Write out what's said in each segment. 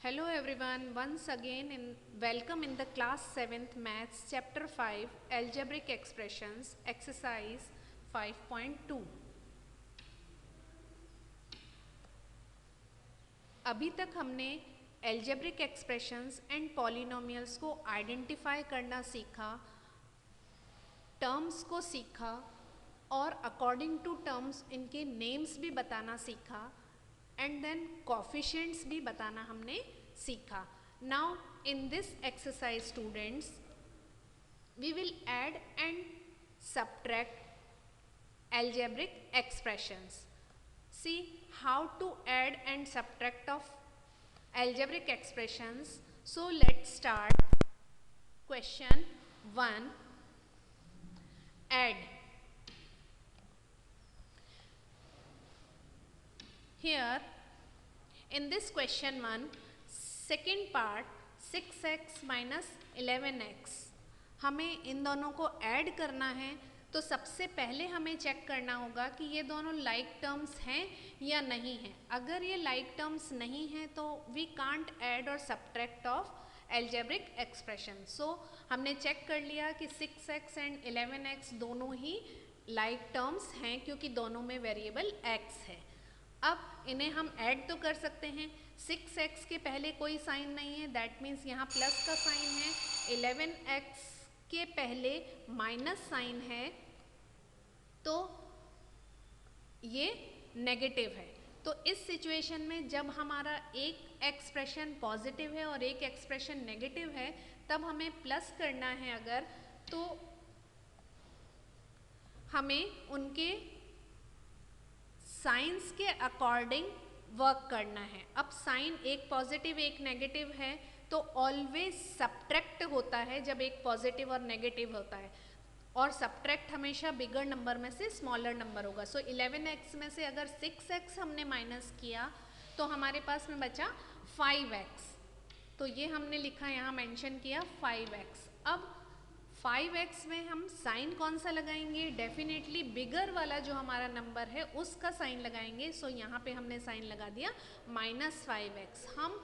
Hello everyone, once again welcome in the class 7th maths chapter 5 algebraic expressions exercise 5.2। अभी तक हमने algebraic expressions and polynomials को identify करना सीखा, terms को सीखा और अकॉर्डिंग टू टर्म्स इनके नेम्स भी बताना सीखा एंड देन कोफिशिएंट्स भी बताना हमने सीखा। Now in this exercise students we will add and subtract algebraic expressions. See how to add and subtract of algebraic expressions. So let's start. Question 1. Add. Here in this question 1, second part 6x minus 11x, हमें इन दोनों को add करना है। तो सबसे पहले हमें check करना होगा कि ये दोनों लाइक टर्म्स हैं या नहीं हैं। अगर ये लाइक टर्म्स नहीं हैं तो वी कांट ऐड और सब्ट्रैक्ट ऑफ एल्जेब्रिक एक्सप्रेशन। सो हमने चेक कर लिया कि 6x एंड 11x दोनों ही लाइक टर्म्स हैं क्योंकि दोनों में वेरिएबल x है। अब इन्हें हम ऐड तो कर सकते हैं। 6x के पहले कोई साइन नहीं है, दैट मीन्स यहाँ प्लस का साइन है। 11x के पहले माइनस साइन है तो ये नेगेटिव है। तो इस सिचुएशन में जब हमारा एक एक्सप्रेशन पॉजिटिव है और एक एक्सप्रेशन नेगेटिव है तब हमें प्लस करना है अगर, तो हमें उनके साइंस के अकॉर्डिंग वर्क करना है। अब साइन एक पॉजिटिव एक नेगेटिव है तो ऑलवेज सब्ट्रैक्ट होता है जब एक पॉजिटिव और नेगेटिव होता है, और सब्ट्रैक्ट हमेशा बिगर नंबर में से स्मॉलर नंबर होगा। सो 11x में से अगर 6x हमने माइनस किया तो हमारे पास में बचा 5x, तो ये हमने लिखा यहाँ मेंशन किया 5x। अब 5x में हम साइन कौन सा लगाएंगे? डेफिनेटली बिगर वाला जो हमारा नंबर है उसका साइन लगाएंगे। सो यहाँ पे हमने साइन लगा दिया -5x। हम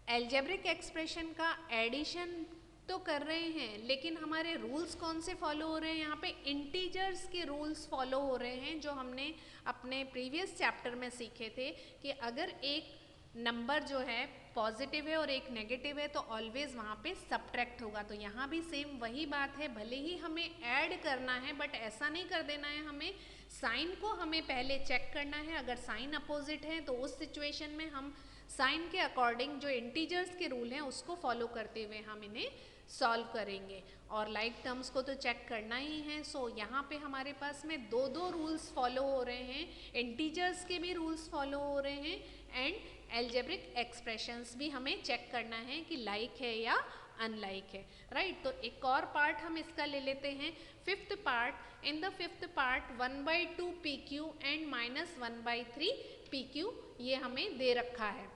एल्जेब्रिक एक्सप्रेशन का एडिशन तो कर रहे हैं लेकिन हमारे रूल्स कौन से फॉलो हो रहे हैं? यहाँ पे इंटीजर्स के रूल्स फॉलो हो रहे हैं जो हमने अपने प्रीवियस चैप्टर में सीखे थे कि अगर एक नंबर जो है पॉजिटिव है और एक नेगेटिव है तो ऑलवेज वहाँ पे सब्ट्रैक्ट होगा। तो यहाँ भी सेम वही बात है, भले ही हमें ऐड करना है बट ऐसा नहीं कर देना है। हमें साइन को हमें पहले चेक करना है, अगर साइन अपोजिट है तो उस सिचुएशन में हम साइन के अकॉर्डिंग जो इंटीजर्स के रूल हैं उसको फॉलो करते हुए हम इन्हें सॉल्व करेंगे। और लाइक टर्म्स को तो चेक करना ही है। सो यहाँ पे हमारे पास में दो रूल्स फॉलो हो रहे हैं, इंटीजर्स के भी रूल्स फॉलो हो रहे हैं एंड एल्जेब्रिक एक्सप्रेशंस भी हमें चेक करना है कि लाइक है या अनलाइक है, राइट। तो एक और पार्ट हम इसका ले लेते हैं, fifth part. In the fifth part 1/2 PQ and -1/3 PQ ये हमें दे रखा है।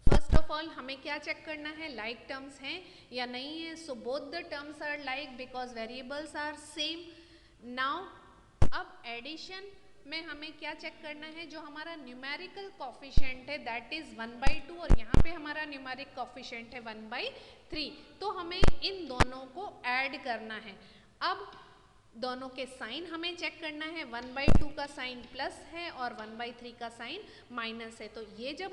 फर्स्ट ऑफ ऑल हमें क्या चेक करना है? लाइक टर्म्स हैं या नहीं है। So both the terms are like because variables are same. Now अब एडिशन में हमें क्या चेक करना है? जो हमारा न्यूमेरिकल कोफिशिएंट है दैट इज 1/2 और यहाँ पे हमारा न्यूमेरिक कोफिशिएंट है 1/3। तो हमें इन दोनों को ऐड करना है। अब दोनों के साइन हमें चेक करना है। 1/2 का साइन प्लस है और 1/3 का साइन माइनस है। तो ये जब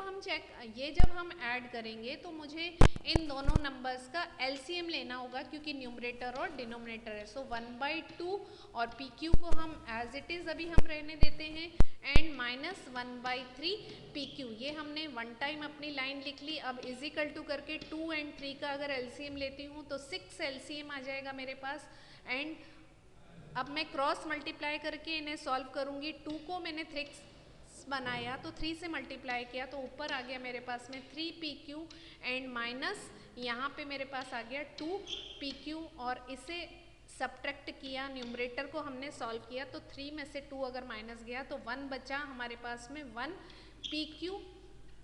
हम ऐड करेंगे तो मुझे इन दोनों नंबर्स का एलसीएम लेना होगा क्योंकि न्यूमरेटर और डिनोमिनेटर है। सो 1/2 और PQ को हम एज इट इज़ अभी हम रहने देते हैं एंड -1/3 PQ, ये हमने वन टाइम अपनी लाइन लिख ली। अब इजिकल टू करके 2 एंड 3 का अगर एलसीएम लेती हूँ तो 6 एलसीएम आ जाएगा मेरे पास। एंड अब मैं क्रॉस मल्टीप्लाई करके इन्हें सॉल्व करूँगी। 2 को मैंने 3 बनाया तो 3 से मल्टीप्लाई किया तो ऊपर आ गया मेरे पास में 3 PQ एंड माइनस यहाँ पे मेरे पास आ गया 2 PQ और इसे सब्ट्रैक्ट किया, न्यूमरेटर को हमने सॉल्व किया तो 3 में से 2 अगर माइनस गया तो 1 बचा हमारे पास में 1 PQ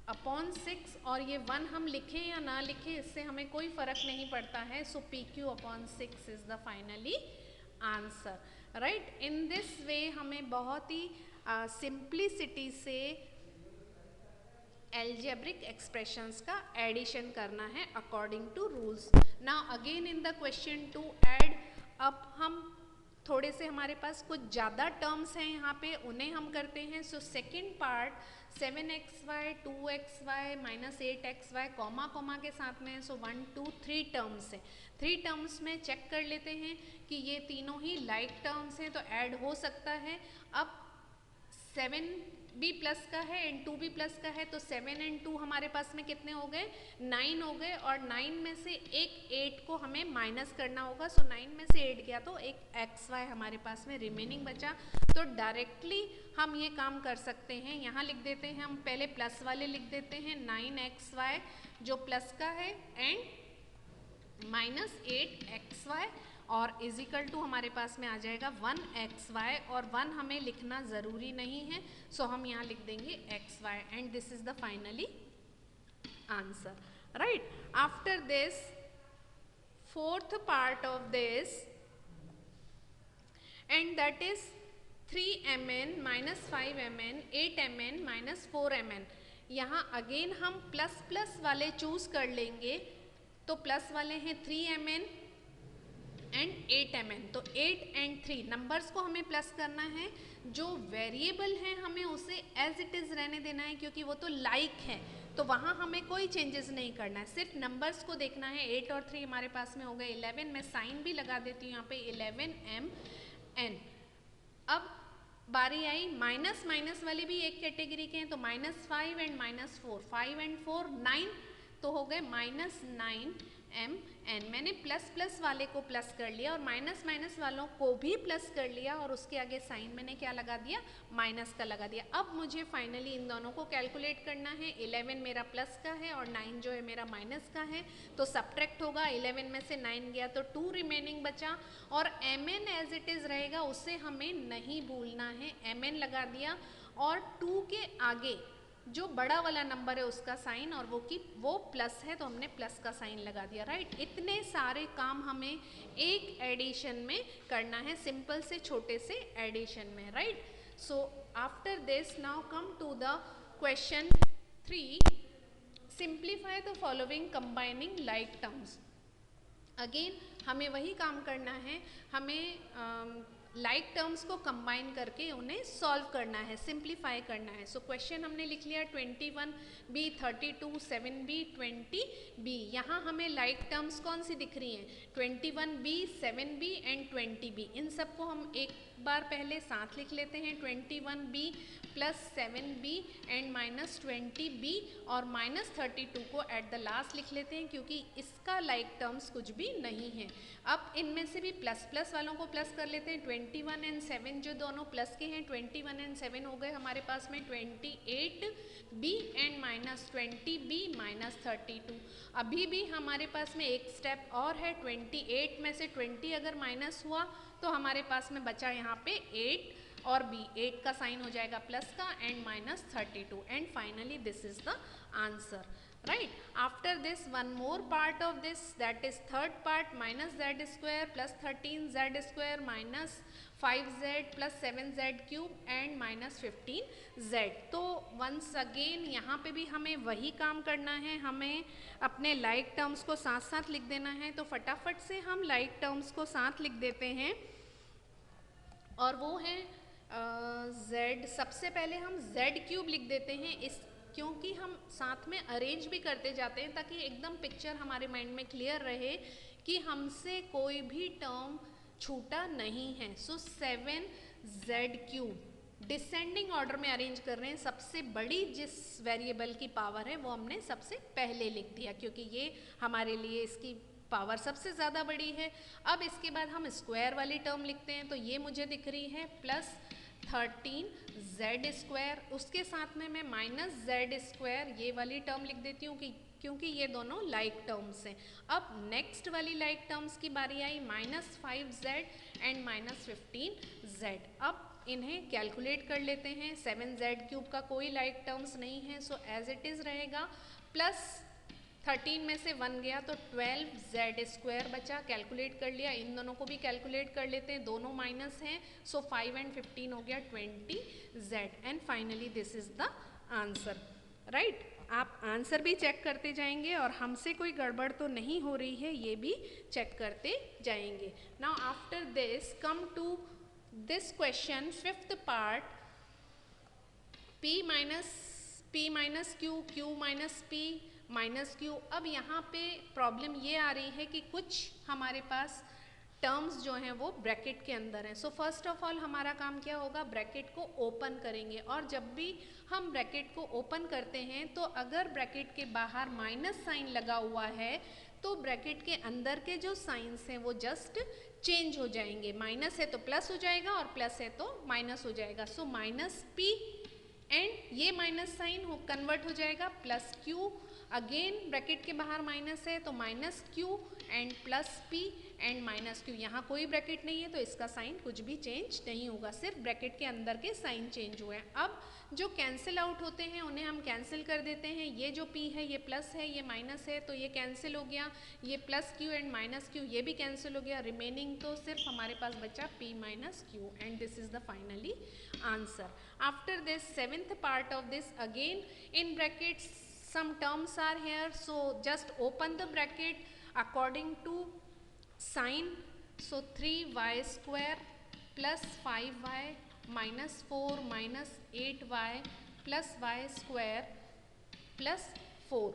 अपॉन 6। और ये 1 हम लिखें या ना लिखें इससे हमें कोई फ़र्क नहीं पड़ता है। So PQ upon 6 is the finally answer, right. In this way हमें बहुत ही सिंप्लिसिटी से एल्जेब्रिक एक्सप्रेशंस का एडिशन करना है according to rules. Now again in the question to add, अब हम थोड़े से हमारे पास कुछ ज़्यादा टर्म्स हैं यहाँ पे, उन्हें हम करते हैं। So second part 7xy 2xy minus 8xy comma comma के साथ में है। सो 1 2 3 टर्म्स हैं। 3 टर्म्स में चेक कर लेते हैं कि ये तीनों ही लाइक टर्म्स हैं तो ऐड हो सकता है। अब 7 भी प्लस का है एंड 2 भी प्लस का है, तो 7 एंड 2 हमारे पास में कितने हो गए, 9 हो गए। और 9 में से एक 8 को हमें माइनस करना होगा। सो 9 में से 8 गया तो एक xy हमारे पास में रिमेनिंग बचा। तो डायरेक्टली हम ये काम कर सकते हैं, यहाँ लिख देते हैं हम, पहले प्लस वाले लिख देते हैं 9xy जो प्लस का है एंड माइनस 8xy और इज इक्वल टू हमारे पास में आ जाएगा 1xy, और 1 हमें लिखना ज़रूरी नहीं है। सो हम यहाँ लिख देंगे xy and this is the finally answer, right. After this fourth part of this and that is 3mn minus 5mn 8mn minus 4mn। यहाँ अगेन हम प्लस प्लस वाले चूज कर लेंगे, तो प्लस वाले हैं 3mn एंड 8mn, तो 8 and 3 numbers को हमें प्लस करना है। जो वेरिएबल है हमें उसे एज इट इज़ रहने देना है, क्योंकि वो तो लाइक है, तो वहाँ हमें कोई चेंजेस नहीं करना है, सिर्फ नंबर्स को देखना है। 8 और 3 हमारे पास में हो गए 11, मैं साइन भी लगा देती हूँ यहाँ पे 11mn। अब बारी आई माइनस माइनस वाले भी एक कैटेगरी के हैं, तो -5 एंड -4, 5 एंड 4 9, तो हो गए -9mn। मैंने प्लस प्लस वाले को प्लस कर लिया और माइनस माइनस वालों को भी प्लस कर लिया, और उसके आगे साइन मैंने क्या लगा दिया, माइनस का लगा दिया। अब मुझे फाइनली इन दोनों को कैलकुलेट करना है। 11 मेरा प्लस का है और 9 जो है मेरा माइनस का है, तो सब्ट्रैक्ट होगा। 11 में से 9 गया तो 2 रिमेनिंग बचा, और mn एज इट इज़ रहेगा, उसे हमें नहीं भूलना है। mn लगा दिया और 2 के आगे जो बड़ा वाला नंबर है उसका साइन, और वो प्लस है तो हमने प्लस का साइन लगा दिया, राइट। इतने सारे काम हमें एक एडिशन में करना है, सिंपल से छोटे से एडिशन में, right. So after this now come to the question 3, simplify the following combining like terms. Again हमें वही काम करना है, हमें लाइक टर्म्स को कंबाइन करके उन्हें सॉल्व करना है, सिंप्लीफाई करना है। सो क्वेश्चन हमने लिख लिया 21b 32 7b 20b। यहाँ हमें लाइक टर्म्स कौन सी दिख रही हैं, 21b 7b एंड 20b। इन सबको हम एक बार पहले साथ लिख लेते हैं, 21b plus 7b and minus 20b, और माइनस 32 को एट द लास्ट लिख लेते हैं, क्योंकि इसका लाइक टर्म्स कुछ भी नहीं है। अब इनमें से भी प्लस प्लस वालों को प्लस कर लेते हैं। 21 एंड 7 जो दोनों प्लस के हैं, 21 एंड 7 हो गए हमारे पास में 28b and minus 20b minus 32। अभी भी हमारे पास में एक स्टेप और है, 28 में से 20 अगर माइनस हुआ तो हमारे पास में बचा यहाँ पे 8 और b, 8 का साइन हो जाएगा प्लस का and minus 32, and finally this is the answer, right? After this one more part of this, that is third part, minus z square plus 13z square minus 5z plus 7z cube and minus 15z। तो once again यहाँ पे भी हमें वही काम करना है, हमें अपने लाइक टर्म्स को साथ साथ लिख देना है। तो फटाफट से हम लाइक टर्म्स को साथ लिख देते हैं, और वो है z। सबसे पहले हम z क्यूब लिख देते हैं, इस क्योंकि हम साथ में अरेंज भी करते जाते हैं ताकि एकदम पिक्चर हमारे माइंड में क्लियर रहे कि हमसे कोई भी टर्म छूटा नहीं है। सो 7z क्यूब डिसेंडिंग ऑर्डर में अरेंज कर रहे हैं। सबसे बड़ी जिस वेरिएबल की पावर है वो हमने सबसे पहले लिख दिया, क्योंकि ये हमारे लिए इसकी पावर सबसे ज़्यादा बड़ी है। अब इसके बाद हम स्क्वायर वाली टर्म लिखते हैं, तो ये मुझे दिख रही है प्लस 13z स्क्वायर, उसके साथ में मैं माइनस z स्क्वायर ये वाली टर्म लिख देती हूँ क्योंकि ये दोनों लाइक टर्म्स हैं। अब नेक्स्ट वाली लाइक टर्म्स की बारी आई, minus 5z and minus 15z। अब इन्हें कैलकुलेट कर लेते हैं। 7z क्यूब का कोई लाइक टर्म्स नहीं है, सो एज इट इज़ रहेगा। प्लस 13 में से 1 गया तो 12z स्क्वायर बचा, कैलकुलेट कर लिया। इन दोनों को भी कैलकुलेट कर लेते हैं, दोनों माइनस हैं, सो 5 एंड 15 हो गया 20z, and finally this is the answer, right. आप आंसर भी चेक करते जाएंगे और हमसे कोई गड़बड़ तो नहीं हो रही है ये भी चेक करते जाएंगे. Now after this come to this question, fifth part, p minus q, q minus p minus q. अब यहाँ पे प्रॉब्लम ये आ रही है कि कुछ हमारे पास टर्म्स जो हैं वो ब्रैकेट के अंदर हैं. सो फर्स्ट ऑफ ऑल हमारा काम क्या होगा, ब्रैकेट को ओपन करेंगे. और जब भी हम ब्रैकेट को ओपन करते हैं तो अगर ब्रैकेट के बाहर माइनस साइन लगा हुआ है तो ब्रैकेट के अंदर के जो साइंस हैं वो जस्ट चेंज हो जाएंगे. माइनस है तो प्लस हो जाएगा और प्लस है तो माइनस हो जाएगा. सो माइनस p एंड ये माइनस साइन हो कन्वर्ट हो जाएगा प्लस q. अगेन ब्रैकेट के बाहर माइनस है तो minus q and plus p and minus q. यहाँ कोई ब्रैकेट नहीं है तो इसका साइन कुछ भी चेंज नहीं होगा, सिर्फ ब्रैकेट के अंदर के साइन चेंज हुए हैं. अब जो कैंसिल आउट होते हैं उन्हें हम कैंसिल कर देते हैं. ये जो p है ये प्लस है, ये माइनस है तो ये कैंसिल हो गया. ये plus q and minus q ये भी कैंसिल हो गया. रिमेनिंग तो सिर्फ हमारे पास बचा p minus q and this is the finally answer. After this seventh part of this, again in brackets some terms are here, so just open the bracket according to sign. So 3y square plus 5y minus 4 minus 8y plus y square plus 4.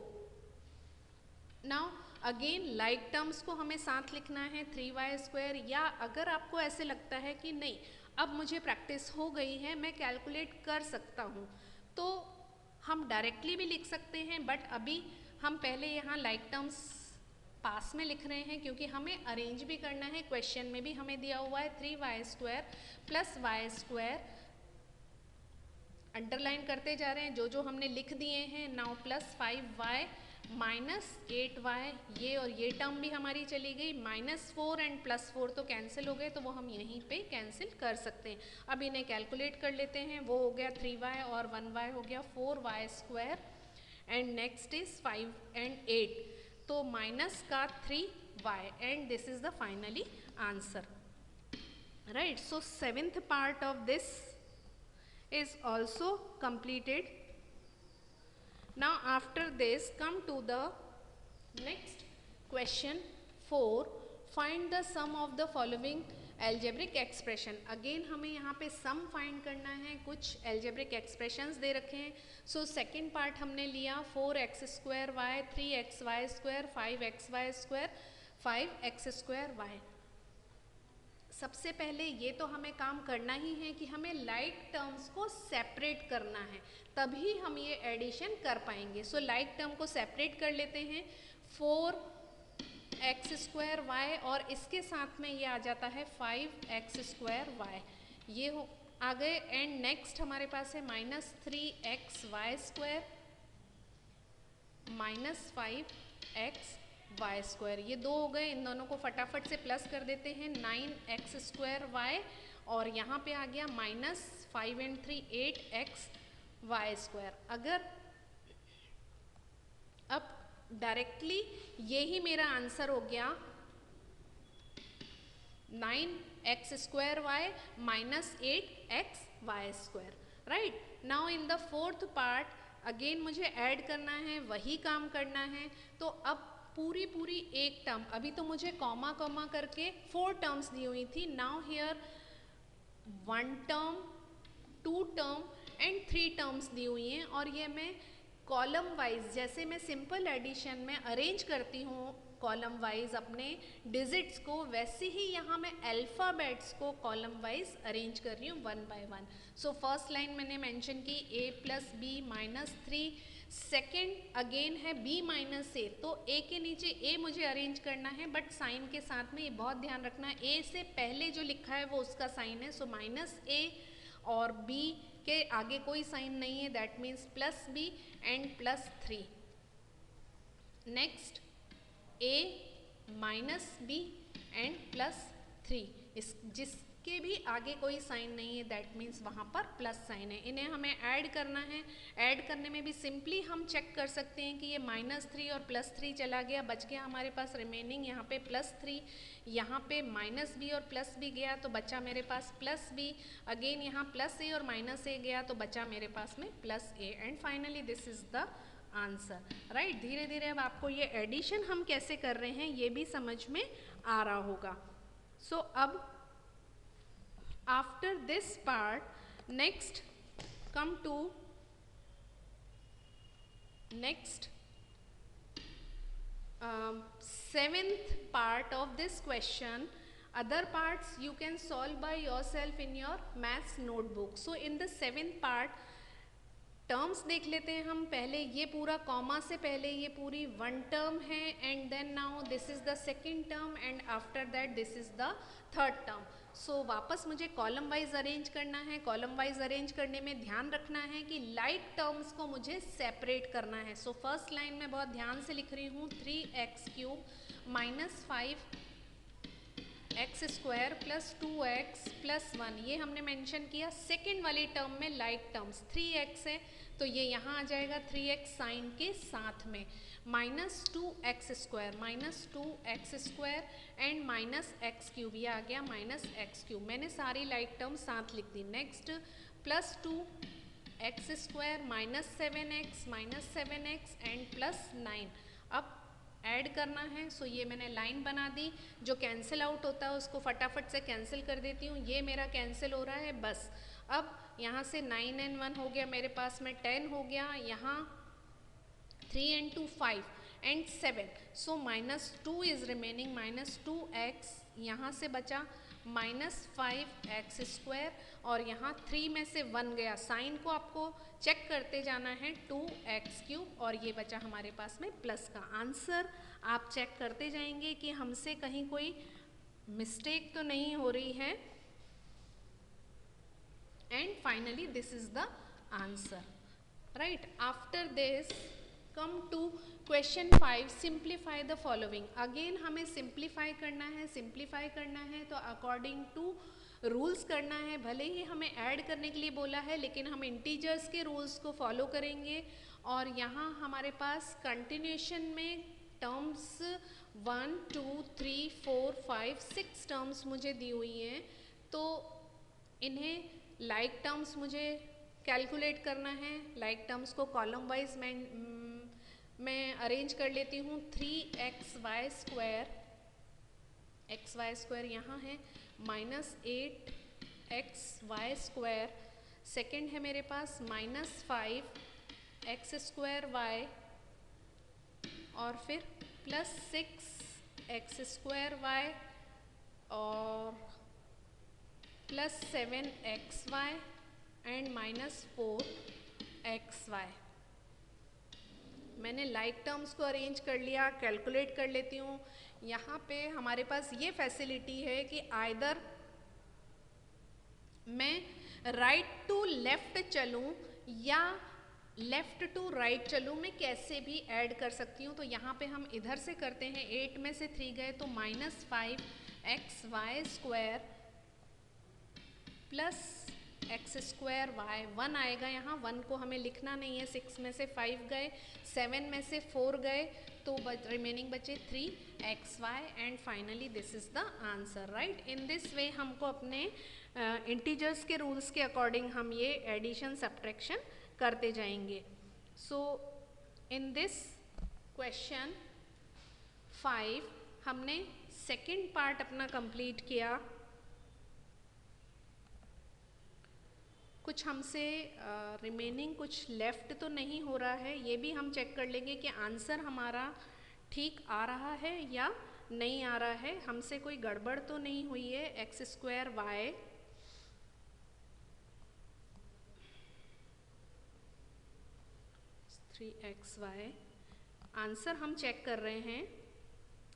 Now again like terms को हमें साथ लिखना है 3y square. या अगर आपको ऐसे लगता है कि नहीं अब मुझे प्रैक्टिस हो गई है मैं कैलकुलेट कर सकता हूँ तो हम डायरेक्टली भी लिख सकते हैं. बट अभी हम पहले यहाँ लाइक टर्म्स पास में लिख रहे हैं क्योंकि हमें अरेंज भी करना है. क्वेश्चन में भी हमें दिया हुआ है 3y square plus y square. Underline करते जा रहे हैं जो जो हमने लिख दिए हैं. Now plus 5y minus 8y, ये और ये टर्म भी हमारी चली गई. माइनस 4 एंड प्लस 4 तो कैंसिल हो गए तो वो हम यहीं पे कैंसिल कर सकते हैं. अब इन्हें कैलकुलेट कर लेते हैं. वो हो गया 3y और 1y हो गया 4y square and next is 5 and 8 तो माइनस का 3y and this is the finally answer. Right, so seventh part of this is also completed. Now after this come to the next question 4. Find the sum of the following algebraic expression. Again हमें यहाँ पे sum find करना है. कुछ algebraic expressions दे रखे हैं. So second part हमने लिया 4x square y, 3xy square, 5xy square, 5x square y. सबसे पहले ये तो हमें काम करना ही है कि हमें लाइक टर्म्स को सेपरेट करना है तभी हम ये एडिशन कर पाएंगे. सो लाइक टर्म को सेपरेट कर लेते हैं. 4x स्क्वायर y और इसके साथ में ये आ जाता है 5x स्क्वायर y. ये हो आ गए. एंड नेक्स्ट हमारे पास है minus 3xy square minus 5x y square. ये दो हो गए. इन दोनों को फटाफट से प्लस कर देते हैं. 9x स्क्वायर वाई और यहाँ पे आ गया minus 5 and 3 8x y square. अगर अब डायरेक्टली ये ही मेरा आंसर हो गया 9x square y minus 8x y square. Right, now in the fourth part again मुझे ऐड करना है, वही काम करना है. तो अब पूरी एक टर्म, अभी तो मुझे कॉमा कॉमा करके 4 टर्म्स दी हुई थी. Now here 1 term 2 term and 3 terms दी हुई हैं और ये मैं कॉलम वाइज जैसे मैं सिंपल एडिशन में अरेंज करती हूँ कॉलम वाइज अपने डिजिट्स को, वैसे ही यहाँ मैं अल्फ़ाबेट्स को कॉलम वाइज अरेंज कर रही हूँ 1 बाय 1. सो फर्स्ट लाइन मैंने मेंशन की a plus b minus 3. Second again है b माइनस ए, तो a के नीचे a मुझे अरेंज करना है बट साइन के साथ में ये बहुत ध्यान रखना है a से पहले जो लिखा है वो उसका साइन है. सो माइनस a और b के आगे कोई साइन नहीं है, that means plus b and plus 3. Next a minus b and plus 3. इस जिसके भी आगे कोई साइन नहीं है दैट मीन्स वहाँ पर प्लस साइन है. इन्हें हमें ऐड करना है. ऐड करने में भी सिंपली हम चेक कर सकते हैं कि ये माइनस 3 और प्लस 3 चला गया, बच गया हमारे पास रिमेनिंग यहाँ पे प्लस 3. यहाँ पे माइनस b और प्लस b गया तो बचा मेरे पास प्लस b. अगेन यहाँ प्लस a और माइनस a गया तो बचा मेरे पास में plus a. And finally this is the answer, right. धीरे धीरे अब आपको ये एडिशन हम कैसे कर रहे हैं ये भी समझ में आ रहा होगा। सो अब after this part next come to next seventh part of this question. Other parts you can solve by yourself in your maths notebook. So in the seventh part terms देख लेते हैं हम पहले। ये पूरा कॉमा से पहले ये पूरी वन टर्म है and then now this is the second term and after that this is the third term. So वापस मुझे कॉलम वाइज अरेंज करना है। कॉलम वाइज अरेंज करने में ध्यान रखना है कि लाइक टर्म्स को मुझे सेपरेट करना है। सो फर्स्ट लाइन में बहुत ध्यान से लिख रही हूँ 3x³ minus 5x² plus 2x plus 1, ये हमने मेंशन किया। सेकेंड वाली टर्म में लाइक टर्म्स 3x है तो ये यहाँ आ जाएगा 3x साइन के साथ में, minus 2x² and minus x³ ये आ गया माइनस x³। मैंने सारी लाइक टर्म साथ लिख दी। Next plus 2x² minus 7x and plus 9। अब ऐड करना है। सो ये मैंने लाइन बना दी। जो कैंसिल आउट होता है उसको फटाफट से कैंसिल कर देती हूँ। ये मेरा कैंसिल हो रहा है बस। अब यहाँ से 9 and 1 हो गया, मेरे पास में 10 हो गया, यहाँ 3 and 2 5 and 7। So minus 2 is remaining, minus 2x यहाँ से बचा, माइनस 5x² और यहाँ 3 में से 1 गया। साइन को आपको चेक करते जाना है 2x³ और ये बचा हमारे पास में प्लस का आंसर। आप चेक करते जाएंगे कि हमसे कहीं कोई मिस्टेक तो नहीं हो रही है। And finally this is the answer, right. After this come to question 5, simplify the following. Again हमें सिंप्लीफाई करना है। सिंप्लीफाई करना है तो अकॉर्डिंग टू रूल्स करना है। भले ही हमें ऐड करने के लिए बोला है लेकिन हम इंटीजर्स के रूल्स को फॉलो करेंगे। और यहाँ हमारे पास कंटिन्यूशन में टर्म्स 1 2 3 4 5 6 टर्म्स मुझे दी हुई हैं, तो इन्हें लाइक टर्म्स मुझे कैलकुलेट करना है। लाइक टर्म्स को कॉलम वाइज मैं अरेंज कर लेती हूँ। 3xy² यहाँ है, माइनस 8xy², सेकेंड है मेरे पास माइनस 5x² और फिर प्लस 6x² और plus 7xy and minus 4xy। मैंने लाइक टर्म्स को अरेंज कर लिया, कैलकुलेट कर लेती हूँ। यहाँ पे हमारे पास ये फैसिलिटी है कि आइदर मैं राइट टू लेफ्ट चलूँ या लेफ्ट टू राइट चलूँ, मैं कैसे भी ऐड कर सकती हूँ। तो यहाँ पे हम इधर से करते हैं। 8 में से 3 गए तो माइनस 5xy² प्लस x² 1 आएगा। यहाँ 1 को हमें लिखना नहीं है। 6 में से 5 गए, 7 में से 4 गए तो रिमेनिंग बचे 3xy and finally this is the answer, right. In this वे हमको अपने इंटीजर्स के रूल्स के अकॉर्डिंग हम ये एडिशन सब्ट्रैक्शन करते जाएंगे। सो इन दिस क्वेश्चन 5 हमने सेकेंड पार्ट अपना कंप्लीट किया। कुछ हमसे रिमेनिंग कुछ लेफ्ट तो नहीं हो रहा है, ये भी हम चेक कर लेंगे कि आंसर हमारा ठीक आ रहा है या नहीं आ रहा है। हमसे कोई गड़बड़ तो नहीं हुई है। x² y 3xy आंसर हम चेक कर रहे हैं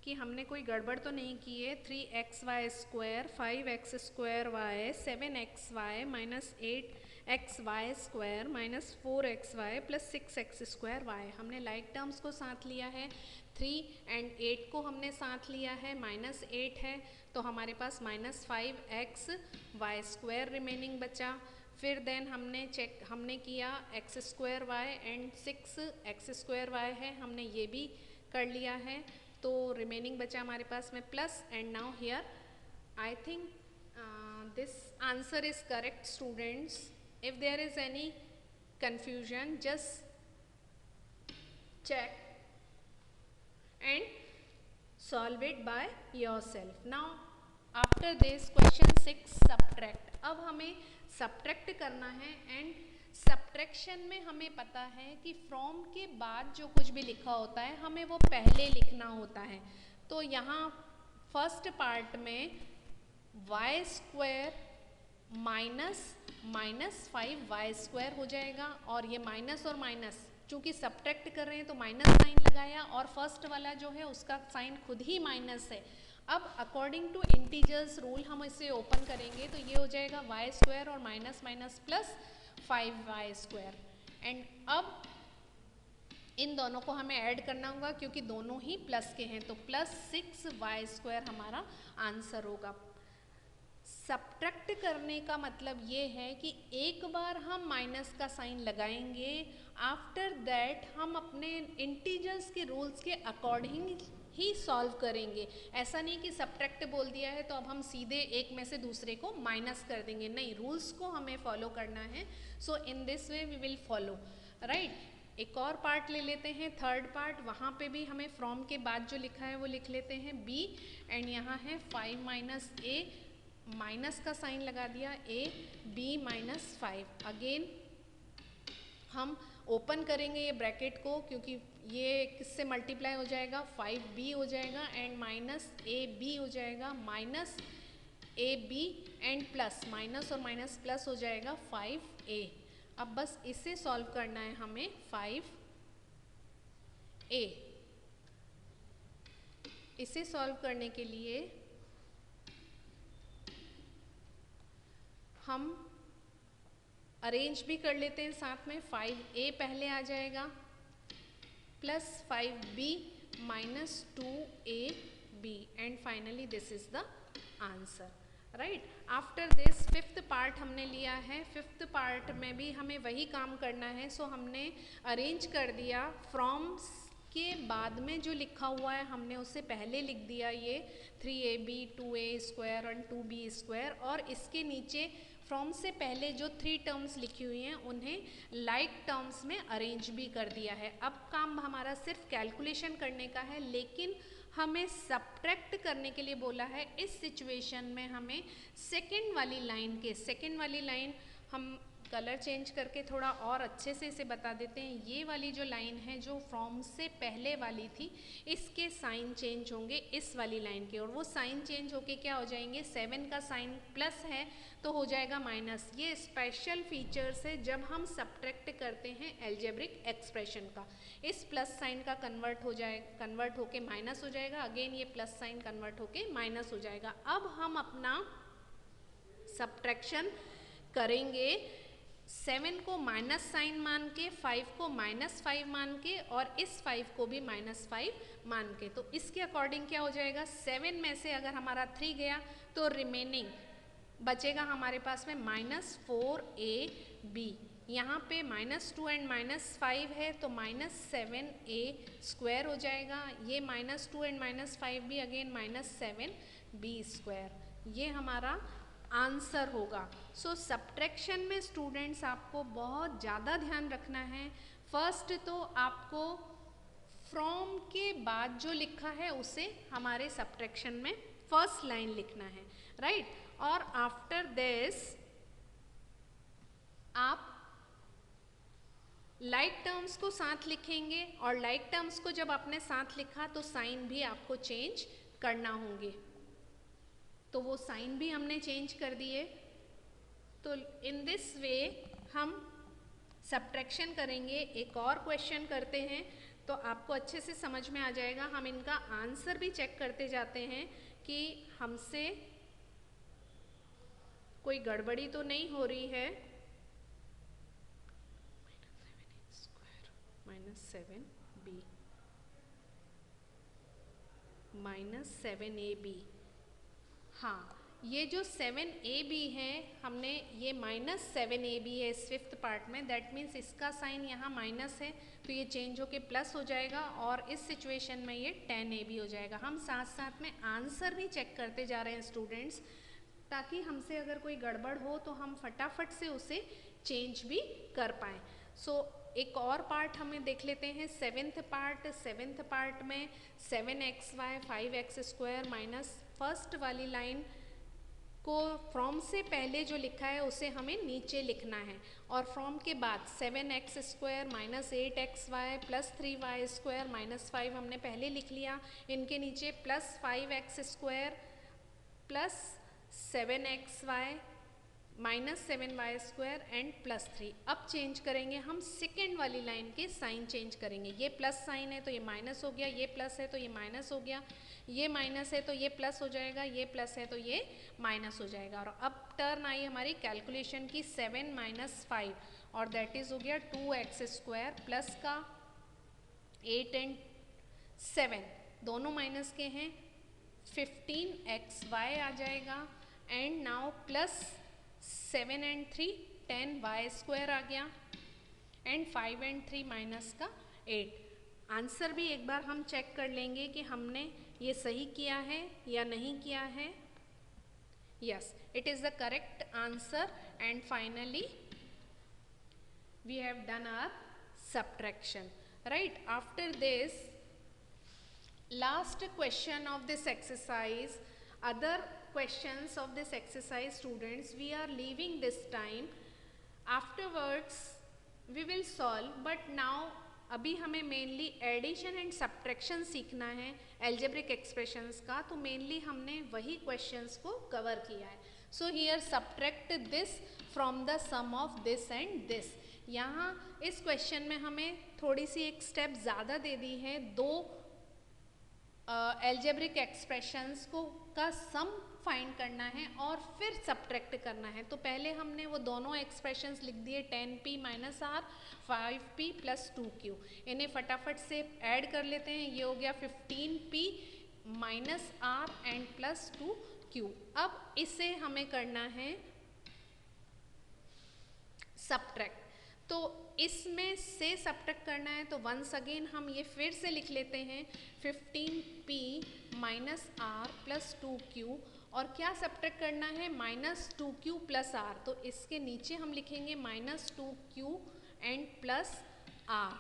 कि हमने कोई गड़बड़ तो नहीं की है। 3xy² 5x² y 7xy minus 8xy² minus 4xy plus 6x² y। हमने लाइक टर्म्स को साथ लिया है। 3 and 8 को हमने साथ लिया है, माइनस 8 है तो हमारे पास माइनस 5xy² रिमेनिंग बचा। फिर देन हमने किया x² y and 6x² y है, हमने ये भी कर लिया है तो रिमेनिंग बचा हमारे पास में plus. And now here I think this answer is correct students. If there is any confusion just check and solve it by yourself. Now after this question 6 subtract. अब हमें subtract करना है एंड सब्ट्रैक्शन में हमें पता है कि from के बाद जो कुछ भी लिखा होता है हमें वो पहले लिखना होता है. तो यहाँ फर्स्ट पार्ट में y square minus 5 y square हो जाएगा और ये माइनस और माइनस चूँकि सब्ट्रैक्ट कर रहे हैं तो माइनस साइन लगाया और फर्स्ट वाला जो है उसका साइन खुद ही माइनस है. अब अकॉर्डिंग टू इंटीजर्स रूल हम इसे ओपन करेंगे तो ये हो जाएगा वाई स्क्वायर और minus minus plus 5y square. And अब इन दोनों को हमें ऐड करना होगा क्योंकि दोनों ही प्लस के हैं, तो प्लस 6y स्क्वायर हमारा आंसर होगा. सब्ट्रैक्ट करने का मतलब ये है कि एक बार हम माइनस का साइन लगाएंगे, आफ्टर दैट हम अपने इंटीजर्स के रूल्स के अकॉर्डिंग ही सॉल्व करेंगे. ऐसा नहीं कि सब्ट्रैक्ट बोल दिया है तो अब हम सीधे एक में से दूसरे को माइनस कर देंगे, नहीं, रूल्स को हमें फॉलो करना है. So in this way we will follow, right. एक और पार्ट ले लेते हैं, थर्ड पार्ट. वहाँ पे भी हमें फ्रॉम के बाद जो लिखा है वो लिख लेते हैं b एंड यहाँ है 5 माइनस a, माइनस का साइन लगा दिया a, b माइनस 5. अगेन हम ओपन करेंगे ये ब्रैकेट को क्योंकि ये किससे मल्टीप्लाई हो जाएगा, 5b हो जाएगा एंड माइनस ab हो जाएगा, minus ab and plus minus और माइनस प्लस हो जाएगा 5a. अब बस इसे सॉल्व करना है हमें. 5a इसे सॉल्व करने के लिए हम अरेंज भी कर लेते हैं साथ में. 5a पहले आ जाएगा plus 5b minus 2ab and finally this is the answer, right. After this fifth part हमने लिया है. फिफ्थ पार्ट में भी हमें वही काम करना है. सो हमने अरेंज कर दिया, फ्रॉम के बाद में जो लिखा हुआ है हमने उससे पहले लिख दिया ये 3ab 2a स्क्वायर और 2b स्क्वायर, और इसके नीचे फ्रॉम से पहले जो 3 टर्म्स लिखी हुई हैं उन्हें लाइक टर्म्स में अरेंज भी कर दिया है. अब काम हमारा सिर्फ कैलकुलेशन करने का है, लेकिन हमें सब्ट्रैक्ट करने के लिए बोला है. इस सिचुएशन में हमें सेकंड वाली लाइन हम कलर चेंज करके थोड़ा और अच्छे से इसे बता देते हैं. ये वाली जो लाइन है जो फ्रॉम से पहले वाली थी, इसके साइन चेंज होंगे इस वाली लाइन के, और वो साइन चेंज होके क्या हो जाएंगे, 7 का साइन प्लस है तो हो जाएगा माइनस. ये स्पेशल फीचर्स है जब हम सब्ट्रैक्ट करते हैं एल्जेब्रिक एक्सप्रेशन का. इस प्लस साइन का कन्वर्ट होके माइनस हो जाएगा, अगेन ये प्लस साइन कन्वर्ट होके माइनस हो जाएगा. अब हम अपना सब्ट्रैक्शन करेंगे 7 को माइनस साइन मान के, 5 को माइनस 5 मान के और इस 5 को भी माइनस 5 मान के. तो इसके अकॉर्डिंग क्या हो जाएगा, 7 में से अगर हमारा 3 गया तो रिमेनिंग बचेगा हमारे पास में माइनस 4ab. यहाँ पे माइनस 2 एंड माइनस 5 है तो माइनस 7a स्क्वायर हो जाएगा. ये माइनस 2 एंड माइनस 5 भी अगेन माइनस 7b स्क्वायर. ये हमारा आंसर होगा. सो सब्ट्रैक्शन में स्टूडेंट्स आपको बहुत ज़्यादा ध्यान रखना है. फर्स्ट तो आपको फ्रॉम के बाद जो लिखा है उसे हमारे सब्ट्रैक्शन में फर्स्ट लाइन लिखना है, राइट. और आफ्टर दिस आप लाइक टर्म्स को साथ लिखेंगे, और लाइक टर्म्स को जब आपने साथ लिखा तो साइन भी आपको चेंज करना होंगे. तो वो साइन भी हमने चेंज कर दिए. तो इन दिस वे हम सब्ट्रैक्शन करेंगे. एक और क्वेश्चन करते हैं तो आपको अच्छे से समझ में आ जाएगा. हम इनका आंसर भी चेक करते जाते हैं कि हमसे कोई गड़बड़ी तो नहीं हो रही है. Minus 7b minus 7ab. हाँ, ये जो 7ab है हमने, ये माइनस 7ab है इस फिफ्थ पार्ट में. दैट मीन्स इसका साइन यहाँ माइनस है तो ये चेंज होके प्लस हो जाएगा, और इस सिचुएशन में ये 10ab हो जाएगा. हम साथ साथ में आंसर भी चेक करते जा रहे हैं स्टूडेंट्स, ताकि हमसे अगर कोई गड़बड़ हो तो हम फटाफट से उसे चेंज भी कर पाएँ. सो एक और पार्ट हमें देख लेते हैं, सेवेंथ पार्ट में 7xy 5x² माइनस फर्स्ट वाली लाइन को फ्रॉम से पहले जो लिखा है उसे हमें नीचे लिखना है, और फ्रॉम के बाद 7x² minus 8xy plus 3y² minus 5 हमने पहले लिख लिया, इनके नीचे plus 5x² plus 7xy minus 7y² and plus 3। अब चेंज करेंगे हम सेकेंड वाली लाइन के साइन चेंज करेंगे, ये प्लस साइन है तो ये माइनस हो गया, ये प्लस है तो ये माइनस हो गया, ये माइनस है तो ये प्लस हो जाएगा, ये प्लस है तो ये माइनस हो जाएगा। और अब टर्न आई हमारी कैलकुलेशन की 7 माइनस 5 और दैट इज हो गया 2x² प्लस का 8 एंड 7 दोनों माइनस के हैं, 15xy आ जाएगा and now plus 7 and 3 10y² आ गया एंड 5 एंड 3 माइनस का 8। आंसर भी एक बार हम चेक कर लेंगे कि हमने ये सही किया है या नहीं किया है। Yes, it is the correct answer and finally we have done our subtraction, right? After this, last question of this exercise, other questions of this exercise students we are leaving this time, afterwards we will solve, but now अभी हमें mainly addition and subtraction सीखना है algebraic expressions का, तो mainly हमने वही questions को cover किया है। So here subtract this from the sum of this and this. यहाँ इस क्वेश्चन में हमें थोड़ी सी एक स्टेप ज़्यादा दे दी है, दो एल्जेब्रिक एक्सप्रेशंस को का सम फाइंड करना है और फिर सब्ट्रैक्ट करना है। तो पहले हमने वो दोनों एक्सप्रेशंस लिख दिए 10p minus r 5p plus 2q, इन्हें फटाफट से ऐड कर लेते हैं, ये हो गया 15p minus r and plus 2q। अब इसे हमें करना है सब्ट्रैक्ट, तो इसमें से सब्ट्रैक्ट करना है तो वंस अगेन हम ये फिर से लिख लेते हैं 15p minus r plus 2q, और क्या सब्ट्रैक्ट करना है माइनस 2q प्लस r, तो इसके नीचे हम लिखेंगे minus 2q and plus r।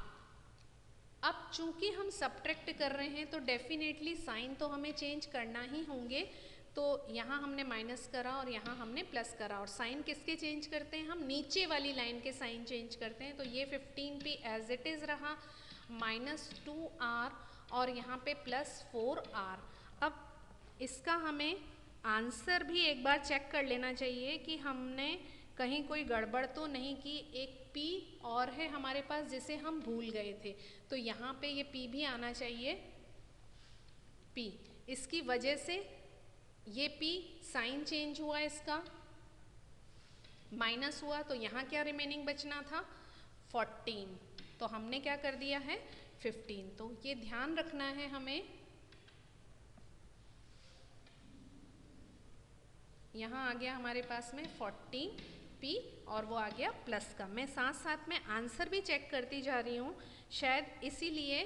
अब चूंकि हम सब्ट्रैक्ट कर रहे हैं तो डेफिनेटली साइन तो हमें चेंज करना ही होंगे, तो यहाँ हमने माइनस करा और यहाँ हमने प्लस करा, और साइन किसके चेंज करते हैं हम, नीचे वाली लाइन के साइन चेंज करते हैं। तो ये 15p एज इट इज़ रहा माइनस 2r और यहाँ पे प्लस 4r। अब इसका हमें आंसर भी एक बार चेक कर लेना चाहिए कि हमने कहीं कोई गड़बड़ तो नहीं की। एक p और है हमारे पास जिसे हम भूल गए थे, तो यहाँ पे ये p भी आना चाहिए p, इसकी वजह से ये p साइन चेंज हुआ, इसका माइनस हुआ, तो यहाँ क्या रिमेनिंग बचना था 14, तो हमने क्या कर दिया है 15। तो ये ध्यान रखना है हमें, यहाँ आ गया हमारे पास में 14p और वो आ गया प्लस का। मैं साथ साथ में आंसर भी चेक करती जा रही हूँ, शायद इसीलिए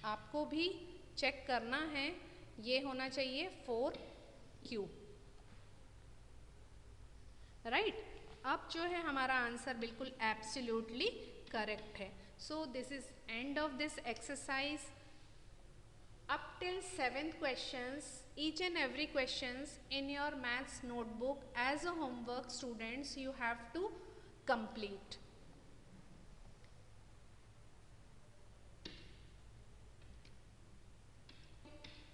आपको भी चेक करना है। ये होना चाहिए 4q, राइट। अब जो है हमारा आंसर बिल्कुल एब्सोल्युटली करेक्ट है। So this is end of this exercise up till 7th questions, each and every questions in your maths notebook as a homework students you have to complete.